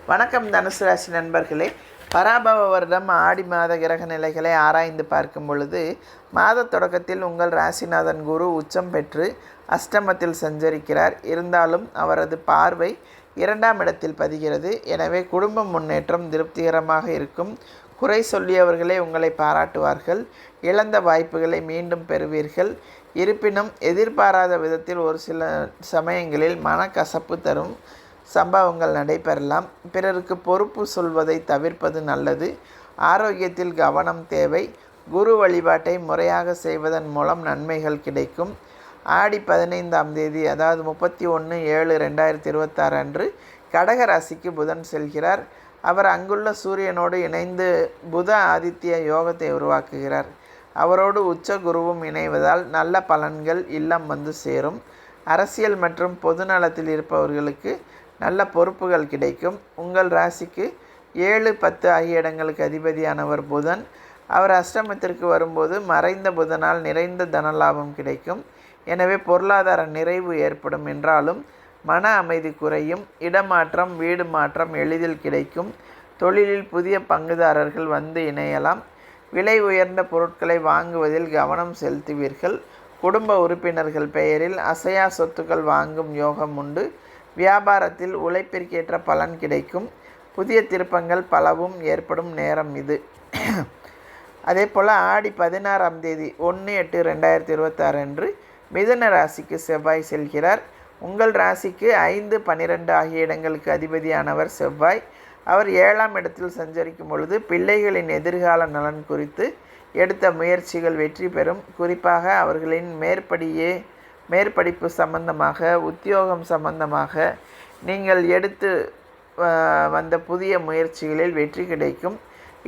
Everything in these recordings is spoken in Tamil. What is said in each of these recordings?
வணக்கம் தனுசு ராசி நண்பர்களே. பராபவ வருடம் ஆடி மாத கிரக நிலைகளை ஆராய்ந்து பார்க்கும் பொழுது மாத தொடக்கத்தில் உங்கள் ராசிநாதன் குரு உச்சம் பெற்று அஷ்டமத்தில் சஞ்சரிக்கிறார். இருந்தாலும் அவரது பார்வை 2ஆம் இடத்தில் பதிகிறது. எனவே குடும்ப முன்னேற்றம் திருப்திகரமாக இருக்கும். குறை சொல்லியவர்களே உங்களை பாராட்டுவார்கள். இழந்த வாய்ப்புகளை மீண்டும் பெறுவீர்கள். இருப்பினும் எதிர்பாராத விதத்தில் ஒரு சில சமயங்களில் மனக்கசப்பு தரும் சம்பவங்கள் நடைபெறலாம். பிறருக்கு பொறுப்பு சொல்வதை தவிர்ப்பது நல்லது. ஆரோக்கியத்தில் கவனம் தேவை. குரு வழிபாட்டை முறையாக செய்வதன் மூலம் நன்மைகள் கிடைக்கும். ஆடி 15ஆம் தேதி, அதாவது 31/7/2026 அன்று கடக ராசிக்கு புதன் செல்கிறார். அவர் அங்குள்ள சூரியனோடு இணைந்து புத ஆதித்ய யோகத்தை உருவாக்குகிறார். அவரோடு உச்ச குருவும் இணைவதால் நல்ல பலன்கள் இல்லம் வந்து சேரும். அரசியல் மற்றும் பொதுநலத்தில் இருப்பவர்களுக்கு நல்ல பொறுப்புகள் கிடைக்கும். உங்கள் ராசிக்கு 7, 10 ஆகிய இடங்களுக்கு அதிபதியானவர் புதன். அவர் அஷ்டமத்திற்கு வரும்போது மறைந்த புதனால் நிறைந்த தனலாபம் கிடைக்கும். எனவே பொருளாதார நிறைவு ஏற்படும் என்றாலும் மன அமைதி குறையும். இடமாற்றம், வீடு மாற்றம் எளிதில் கிடைக்கும். தொழிலில் புதிய பங்குதாரர்கள் வந்து இணையலாம். விலை உயர்ந்த பொருட்களை வாங்குவதில் கவனம் செலுத்துவீர்கள். குடும்ப உறுப்பினர்கள் பெயரில் அசையா சொத்துக்கள் வாங்கும் யோகம் உண்டு. வியாபாரத்தில் உழைப்பிற்கேற்ற பலன் கிடைக்கும். புதிய திருப்பங்கள் பலவும் ஏற்படும் நேரம் இது. அதே போல் ஆடி 16ஆம் தேதி 1/8/2026 அன்று மிதுன ராசிக்கு செவ்வாய் செல்கிறார். உங்கள் ராசிக்கு 5, 12 ஆகிய இடங்களுக்கு அதிபதியானவர் செவ்வாய். அவர் 7ஆம் இடத்தில் சஞ்சரிக்கும் பொழுது பிள்ளைகளின் எதிர்கால நலன் குறித்து எடுத்த முயற்சிகள் வெற்றி பெறும். குறிப்பாக அவர்களின் மேற்படிப்பு சம்பந்தமாக, உத்தியோகம் சம்பந்தமாக நீங்கள் எடுத்து வந்த புதிய முயற்சிகளில் வெற்றி கிடைக்கும்.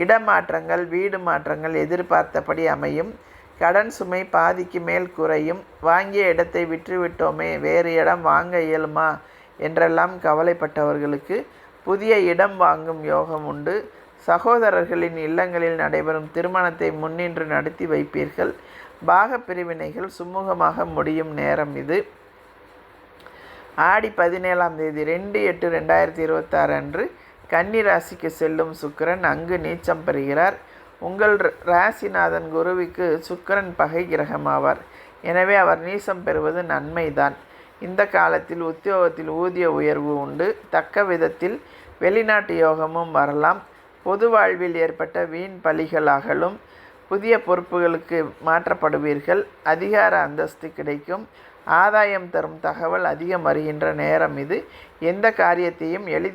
இடமாற்றங்கள், வீடு மாற்றங்கள் எதிர்பார்த்தபடி அமையும். கடன் சுமை பாதிக்கு மேல் குறையும். வாங்கிய இடத்தை விற்றுவிட்டோமே, வேறு இடம் வாங்க இயலுமா என்றெல்லாம் கவலைப்பட்டவர்களுக்கு புதிய இடம் வாங்கும் யோகம் உண்டு. சகோதரர்களின் இல்லங்களில் நடைபெறும் திருமணத்தை முன்னின்று நடத்தி வைப்பீர்கள். பாக பிரிவினைகள் சுமூகமாக முடியும் நேரம் இது. ஆடி 17ஆம் தேதி 2/8/2026 அன்று கன்னி ராசிக்கு செல்லும் சுக்கிரன் அங்கு நீச்சம் பெறுகிறார். உங்கள் ராசிநாதன் குருவிற்கு சுக்கிரன் பகை கிரகமாவார். எனவே அவர் நீச்சம் பெறுவது நன்மைதான். இந்த காலத்தில் உத்தியோகத்தில் ஊதிய உயர்வு உண்டு. தக்க விதத்தில் வெளிநாட்டு யோகமும் வரலாம். பொது வாழ்வில் ஏற்பட்ட வீண் பழிகள் அகலும். புதிய பொறுப்புகளுக்கு மாற்றப்படுவீர்கள். அதிகார அந்தஸ்து கிடைக்கும். ஆதாயம் தரும் தகவல் அதிகம் வருகின்ற நேரம் இது. எந்த காரியத்தையும்